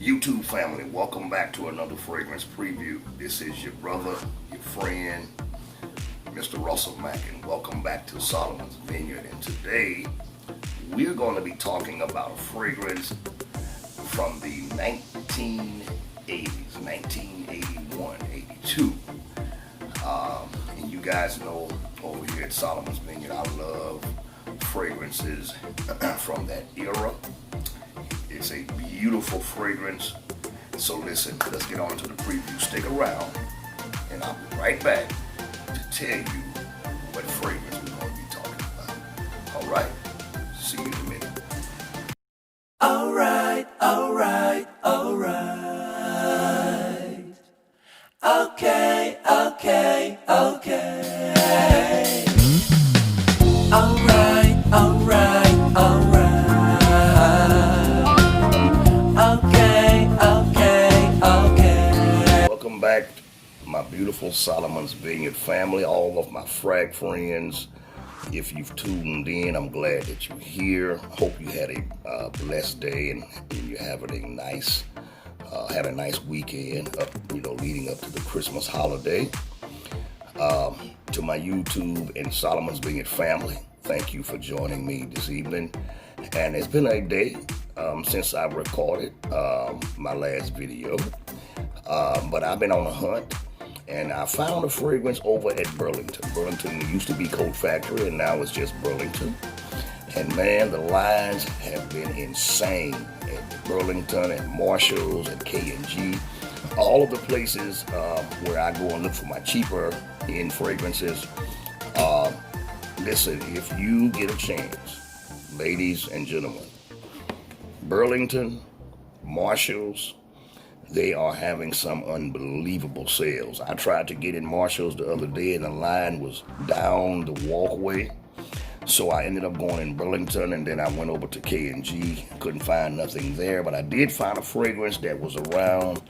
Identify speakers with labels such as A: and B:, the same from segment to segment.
A: YouTube family, welcome back to another fragrance preview. This is your brother, your friend, Mr. Russell Mackin. Welcome back to Solomon's Vineyard. And today, we're going to be talking about a fragrance from the 1980s, 1981, 82. And you guys know over here at Solomon's Vineyard, I love fragrances from that era. It's a beautiful fragrance. So listen, let's get on to the preview. Stick around, and I'll be right back to tell you what fragrance we're going to be talking about. All right? See you in a minute.
B: All right. Okay. All right. Okay.
A: Welcome back, my beautiful Solomon's Vineyard family, all of my frag friends. If you've tuned in, I'm glad that you're here. Hope you had a blessed day and you're having a nice weekend, leading up to the Christmas holiday. To my YouTube and Solomon's Vineyard family, thank you for joining me this evening. And it's been a day since I recorded my last video, but I've been on a hunt. And I found a fragrance over at Burlington. Burlington used to be Coat Factory, and now it's just Burlington. And man, the lines have been insane at Burlington, at Marshall's, at K&G. All of the places where I go and look for my cheaper end fragrances. Listen, if you get a chance, ladies and gentlemen, Burlington, Marshall's, they are having some unbelievable sales. I tried to get in Marshall's the other day and the line was down the walkway. So I ended up going in Burlington, and then I went over to K&G. Couldn't find nothing there, but I did find a fragrance that was around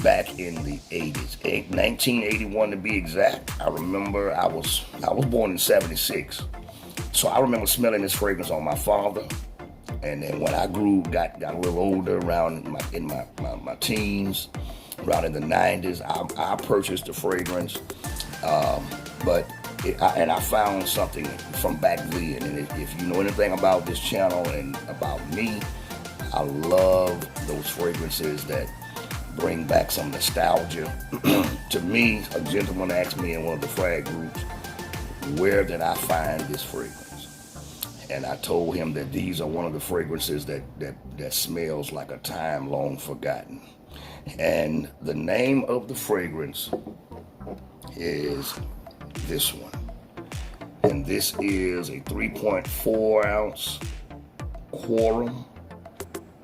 A: back in the 80s. 1981 to be exact. I remember I was born in 76. So I remember smelling this fragrance on my father. And then when I got a little older, around in my teens, around in the 90s, I purchased the fragrance. And I found something from back then. And if you know anything about this channel and about me, I love those fragrances that bring back some nostalgia. To me, a gentleman asked me in one of the frag groups, where did I find this fragrance? And I told him that these are one of the fragrances that smells like a time long forgotten. And the name of the fragrance is this one. And this is a 3.4 ounce Quorum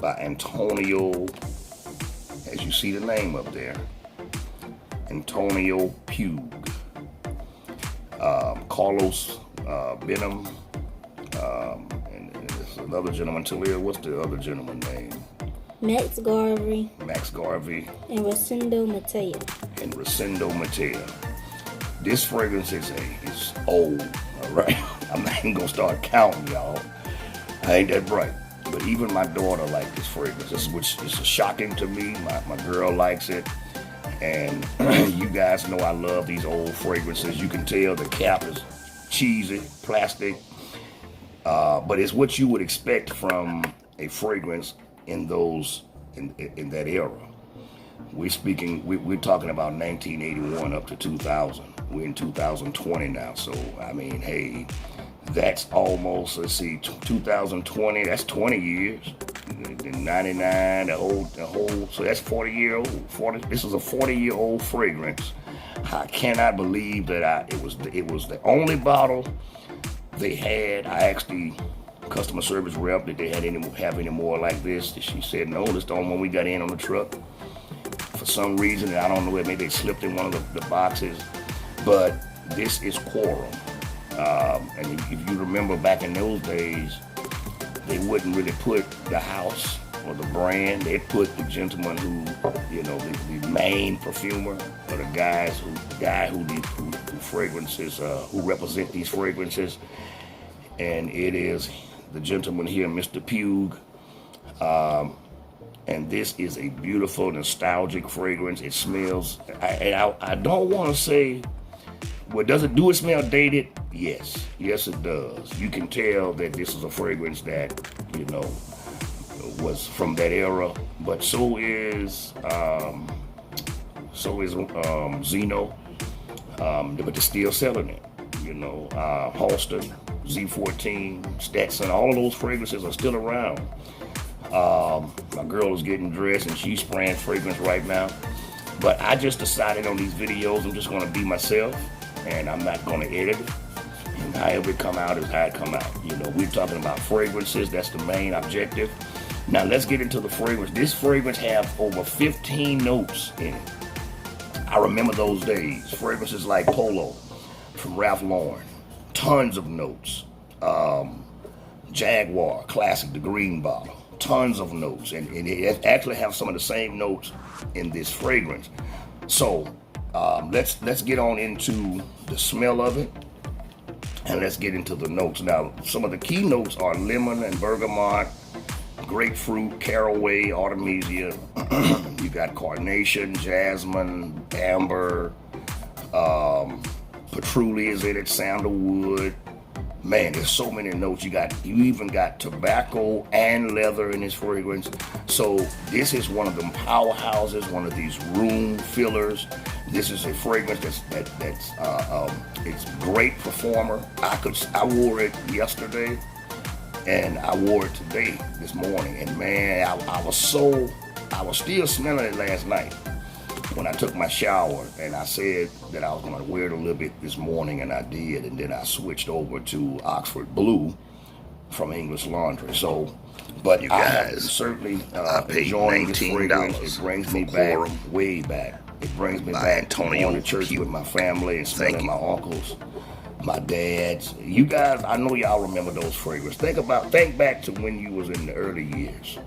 A: by Antonio, as you see the name up there, Antonio Puig. Carlos Benham, and there's another gentleman, Talia. What's the other gentleman's name?
C: Max Garvey.
A: And
C: Rosendo
A: Matea. This fragrance is old, all right? I'm not even gonna start counting, y'all. I ain't that bright. But even my daughter likes this fragrance, which is shocking to me. My girl likes it. And you guys know I love these old fragrances. You can tell the cap is cheesy, plastic. But it's what you would expect from a fragrance in that era. We're talking about 1981 up to 2000. We're in 2020 now, so I mean, hey, that's almost, 2020. That's 20 years. The 99, the whole. So that's 40-year-old. This is a 40-year-old fragrance. I cannot believe that it was the only bottle they had. I asked the customer service rep that they have any more like this. She said no, this is the only one we got in on the truck. For some reason, I don't know, maybe they slipped in one of the boxes, but this is Quorum. And if you remember back in those days, they wouldn't really put the house or the brand. They'd put the gentleman who, the main perfumer, or the guy who fragrances, who represent these fragrances. And it is the gentleman here, Mr. Puig. And this is a beautiful, nostalgic fragrance. It smells, I don't want to say, well, does it smell dated? Yes. Yes, it does. You can tell that this is a fragrance that, you know, was from that era. But so is Zeno. But they're still selling it. You know, Halston, Z14, Stetson, all of those fragrances are still around. My girl is getting dressed and she's spraying fragrance right now. But I just decided on these videos I'm just going to be myself and I'm not going to edit it. And however it come out is how it come out. You know, we're talking about fragrances. That's the main objective. Now let's get into the fragrance. This fragrance has over 15 notes in it. I remember those days. Fragrances like Polo from Ralph Lauren. Tons of notes. Jaguar, classic, the green bottle. Tons of notes. And it actually have some of the same notes in this fragrance. So let's get on into the smell of it. And let's get into the notes. Now, some of the key notes are lemon and bergamot, grapefruit, caraway, artemisia. You got carnation, jasmine, amber, patchouli is in it, sandalwood. Man, there's so many notes. You even got tobacco and leather in this fragrance. So this is one of them powerhouses, one of these room fillers. This is a fragrance that's it's great performer. I wore it yesterday and I wore it today, this morning. And man, I was still smelling it last night when I took my shower, and I said that I was going to wear it a little bit this morning, and I did, and then I switched over to Oxford Blue from English Laundry. So, but you guys, certainly enjoying this fragrance. It brings me back, Quorum. Way back. It brings me back to going to church with my family and smelling my uncles, my dads. You guys, I know y'all remember those fragrances. Think back to when you was in the early years,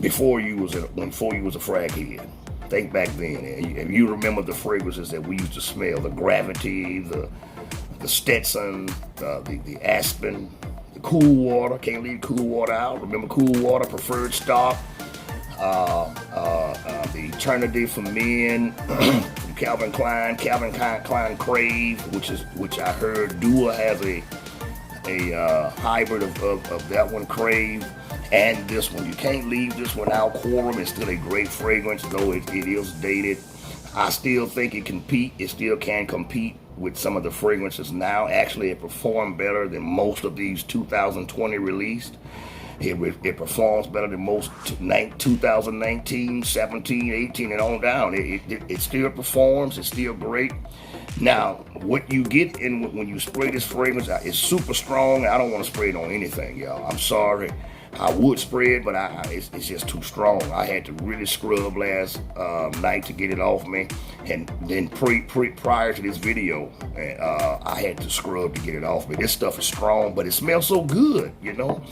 A: before you was a frag head. Think back then, and you remember the fragrances that we used to smell: the Gravity, the Stetson, the Aspen, the Cool Water. Can't leave Cool Water out. Remember Cool Water, Preferred Stock, the Eternity for Men from Calvin Klein Crave, which I heard Dua has a hybrid of that one, Crave. And this one, you can't leave this one out. Quorum is still a great fragrance, though it is dated. I still think it still can compete with some of the fragrances now. Actually, it performed better than most of these 2020 released. It performs better than most 2019, 17, 18, and on down. It still performs. It's still great. Now, what you get in when you spray this fragrance is super strong. I don't want to spray it on anything, y'all. I'm sorry. I would spray it, but it's just too strong. I had to really scrub last night to get it off me, and then prior to this video, I had to scrub to get it off me. This stuff is strong, but it smells so good, you know.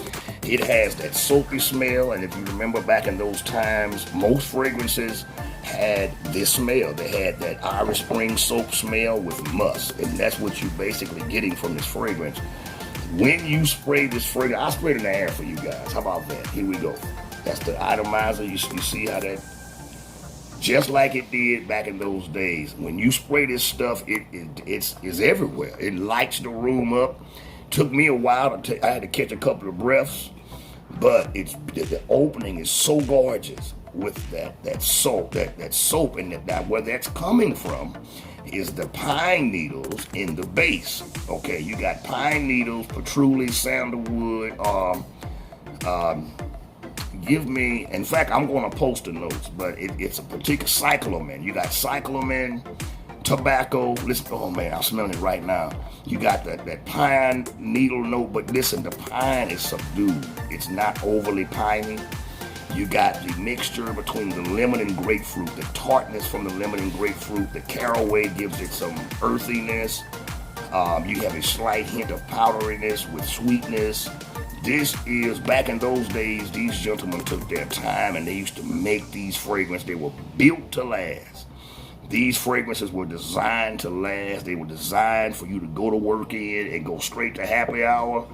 A: It has that soapy smell, and if you remember back in those times, most fragrances had this smell. They had that Irish Spring soap smell with musk, and that's what you're basically getting from this fragrance. When you spray this fragrance, I sprayed it in the air for you guys. How about that? Here we go. That's the atomizer. You see how that, just like it did back in those days. When you spray this stuff, it's everywhere. It lights the room up. Took me a while I had to catch a couple of breaths, but the opening is so gorgeous with that soap, that soap, and that where that's coming from is the pine needles in the base. Okay, you got pine needles, patchouli, sandalwood. In fact, I'm going to post the notes, but it's a particular cyclamen. You got cyclamen, tobacco. Listen, oh man, I'm smelling it right now. You got that pine needle note, but listen, the pine is subdued. It's not overly piney. You got the mixture between the lemon and grapefruit, the tartness from the lemon and grapefruit. The caraway gives it some earthiness. You have a slight hint of powderiness with sweetness. This is, back in those days, these gentlemen took their time and they used to make these fragrances. They were built to last. These fragrances were designed to last. They were designed for you to go to work in and go straight to happy hour.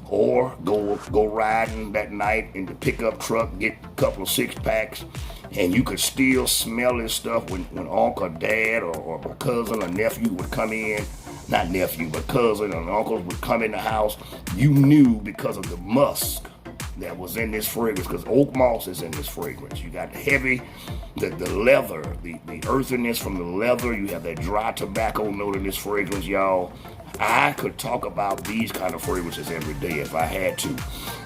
A: or go riding that night in the pickup truck, get a couple of 6-packs, and you could still smell this stuff when uncle, dad, or my cousin or nephew would come in. Not nephew, but cousin and uncles would come in the house. You knew because of the musk that was in this fragrance, because oak moss is in this fragrance. You got the leather, the earthiness from the leather. You have that dry tobacco note in this fragrance, y'all. I could talk about these kind of fragrances every day if I had to.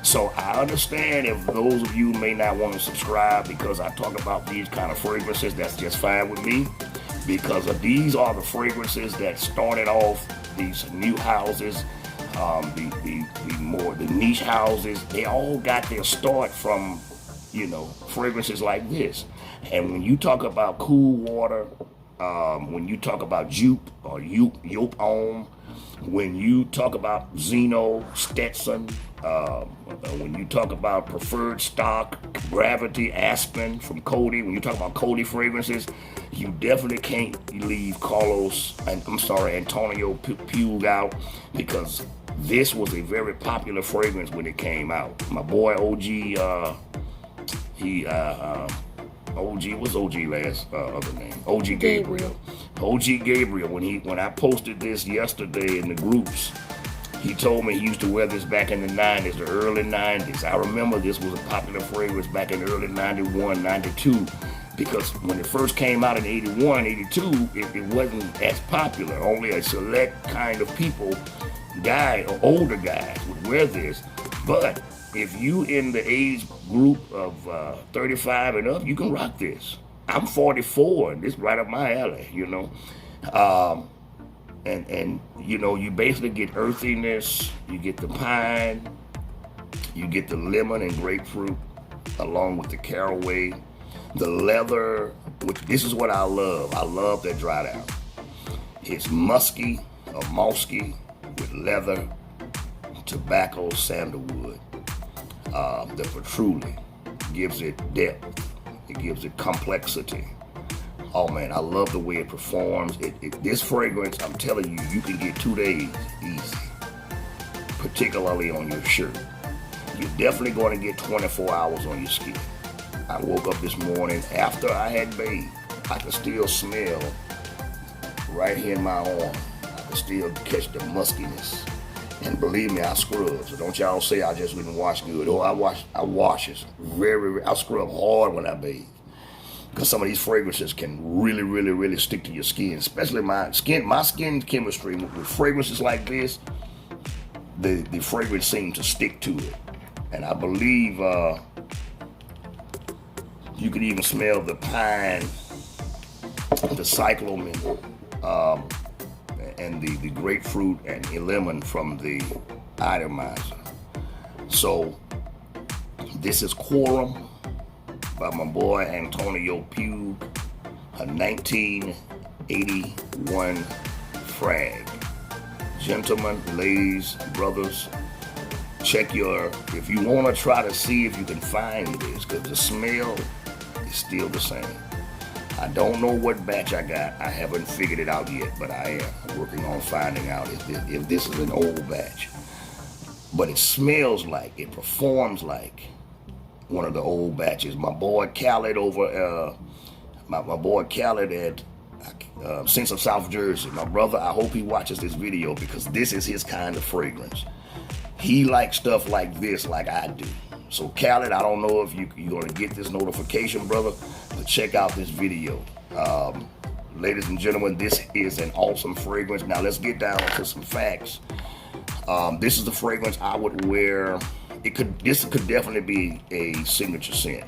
A: So I understand if those of you may not want to subscribe because I talk about these kind of fragrances. That's just fine with me, because these are the fragrances that started off these new houses, the niche houses. They all got their start from, fragrances like this. And when you talk about cool water, when you talk about jupe or yop om, when you talk about Zeno, Stetson, when you talk about preferred stock, gravity, aspen from Cody, when you talk about Cody fragrances, you definitely can't leave Antonio Puig out, because this was a very popular fragrance when it came out. My boy OG, what's OG last other name? OG Gabriel. OG Gabriel, when I posted this yesterday in the groups, he told me he used to wear this back in the 90s, the early 90s. I remember this was a popular fragrance back in the early 91, 92, because when it first came out in 81, 82, it wasn't as popular. Only a select kind of people, older guys would wear this. But if you in the age group of 35 and up, you can rock this. I'm 44, and this is right up my alley, And you basically get earthiness, you get the pine, you get the lemon and grapefruit, along with the caraway, the leather, which this is what I love. I love that dried out. It's musky or mosky with leather, tobacco, sandalwood. The patchouli gives it depth. It gives it complexity. Oh man, I love the way it performs. This fragrance, I'm telling you, you can get 2 days easy, particularly on your shirt. You're definitely going to get 24 hours on your skin. I woke up this morning after I had bathed. I could still smell right here in my arm. I could still catch the muskiness. And believe me, I scrub. So don't y'all say I just didn't wash good. Oh, I wash it I scrub hard when I bathe. Because some of these fragrances can really, really, really stick to your skin. Especially my skin chemistry with fragrances like this, the fragrance seems to stick to it. And I believe you can even smell the pine, the cyclamen, and the grapefruit and lemon from the atomizer. So this is Quorum by my boy Antonio Puig, a 1981 frag. Gentlemen, ladies, brothers, if you want to try to see if you can find this, because the smell is still the same. I don't know what batch I got. I haven't figured it out yet, but I am working on finding out if this is an old batch. But it smells like, it performs like one of the old batches. My boy Khaled my boy Khaled at Sense of South Jersey, my brother, I hope he watches this video, because this is his kind of fragrance. He likes stuff like this like I do. So Khaled, I don't know if you're going to get this notification, brother, but check out this video. Ladies and gentlemen, this is an awesome fragrance. Now let's get down to some facts. This is the fragrance I would wear. This could definitely be a signature scent,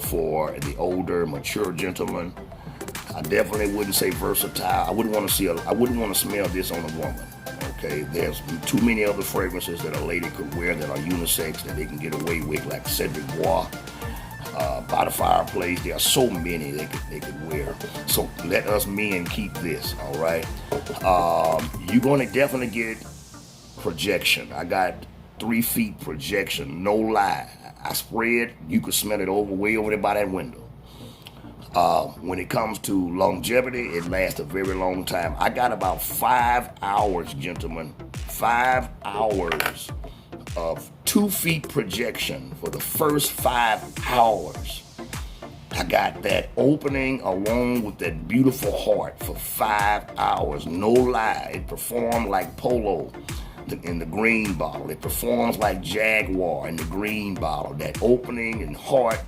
A: for the older, mature gentleman. I definitely wouldn't say versatile. I wouldn't want to smell this on a woman. Okay, there's too many other fragrances that a lady could wear that are unisex that they can get away with, like Cedric Bois, by the fireplace. There are so many they could wear. So let us men keep this, all right? You're going to definitely get projection. I got 3 feet projection, no lie. I spray it, you could smell it way over there by that window. When it comes to longevity, it lasts a very long time. I got about 5 hours, gentlemen, 5 hours of 2 feet projection for the first 5 hours. I got that opening along with that beautiful heart for 5 hours. No lie, it performed like Polo in the green bottle. It performs like Jaguar in the green bottle. That opening and heart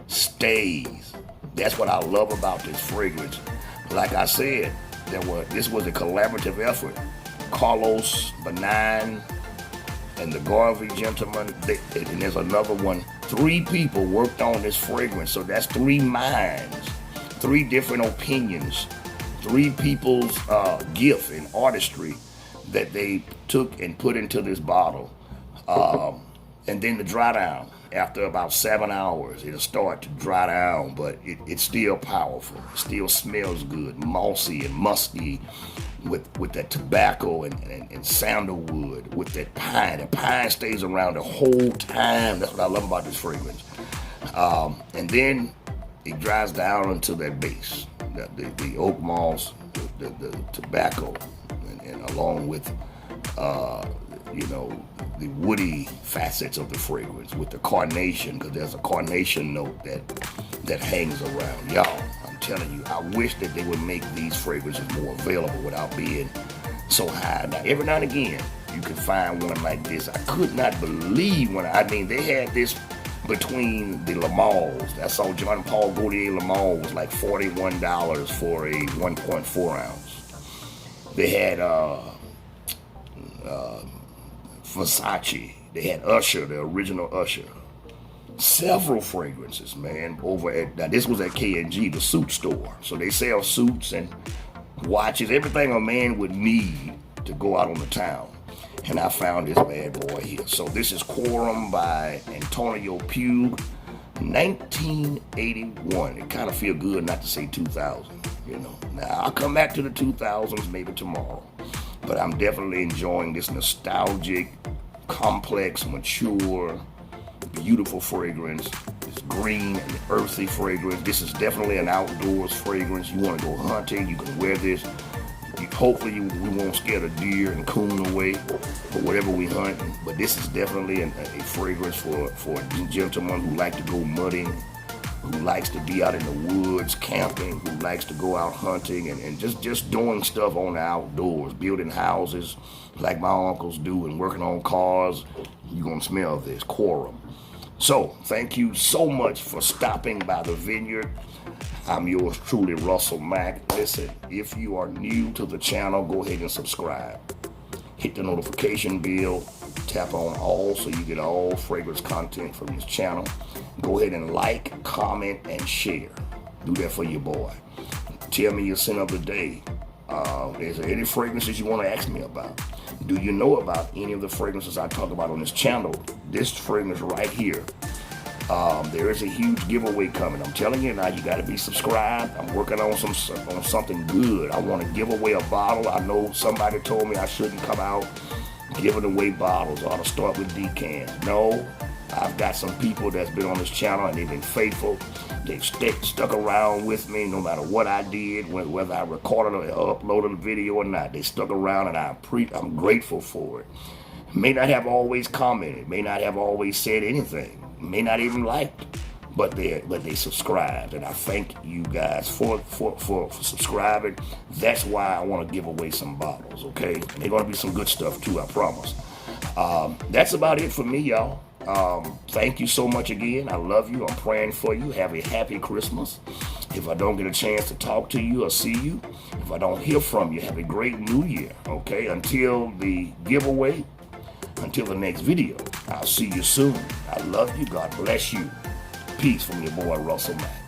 A: stays. That's what I love about this fragrance. Like I said, this was a collaborative effort. Carlos, Benign, and the Garvey gentleman, and there's another one. 3 people worked on this fragrance, so that's 3 minds, 3 different opinions, 3 people's gift and artistry that they took and put into this bottle. And then the dry down. After about 7 hours, it'll start to dry down, but it's still powerful. It still smells good, mossy and musky, with that tobacco and sandalwood, with that pine. The pine stays around the whole time. That's what I love about this fragrance. And then it dries down into that base, the oak moss, the tobacco, and along with the woody facets of the fragrance with the carnation, because there's a carnation note that hangs around. Y'all, I'm telling you, I wish that they would make these fragrances more available without being so high. Now, every now and again, you can find one like this. I could not believe they had this between the Lamals. I saw John Paul Gaultier Lamal was like $41 for a 1.4 ounce. They had Versace. They had Usher, the original Usher. Several fragrances, man, now this was at K&G, the suit store. So they sell suits and watches, everything a man would need to go out on the town. And I found this bad boy here. So this is Quorum by Antonio Puig, 1981. It kind of feel good not to say 2000, Now I'll come back to the 2000s maybe tomorrow. But I'm definitely enjoying this nostalgic, complex, mature, beautiful fragrance. This green and earthy fragrance. This is definitely an outdoors fragrance. You want to go hunting, you can wear this. Hopefully we won't scare the deer and coon away or whatever we hunt. But this is definitely a fragrance for a gentleman who likes to go mudding, who likes to be out in the woods camping, who likes to go out hunting and just doing stuff on the outdoors, building houses like my uncles do and working on cars. You're going to smell this, Quorum. So, thank you so much for stopping by the vineyard. I'm yours truly, Russell Mack. Listen, if you are new to the channel, go ahead and subscribe. Hit the notification bell, tap on all so you get all fragrance content from this channel. Go ahead and like, comment, and share. Do that for your boy. Tell me your sin of the day. Is there any fragrances you want to ask me about? Do you know about any of the fragrances I talk about on this channel? This fragrance right here. There is a huge giveaway coming. I'm telling you now, you got to be subscribed. I'm working on something good. I want to give away a bottle. I know somebody told me I shouldn't come out giving away bottles. I ought to start with decants. No, I've got some people that's been on this channel and they've been faithful. They've stuck around with me no matter what I did, whether I recorded or uploaded a video or not. They stuck around and I'm grateful for it. May not have always commented, may not have always said anything, may not even liked, but they subscribed, and I thank you guys for subscribing. That's why I want to give away some bottles, okay? And they're gonna be some good stuff too, I promise. That's about it for me, y'all. Thank you so much again. I love you. I'm praying for you. Have a happy Christmas. If I don't get a chance to talk to you or see you, if I don't hear from you, have a great New Year, okay? Until the giveaway, until the next video, I'll see you soon. I love you. God bless you. Peace from your boy, Russell Mack.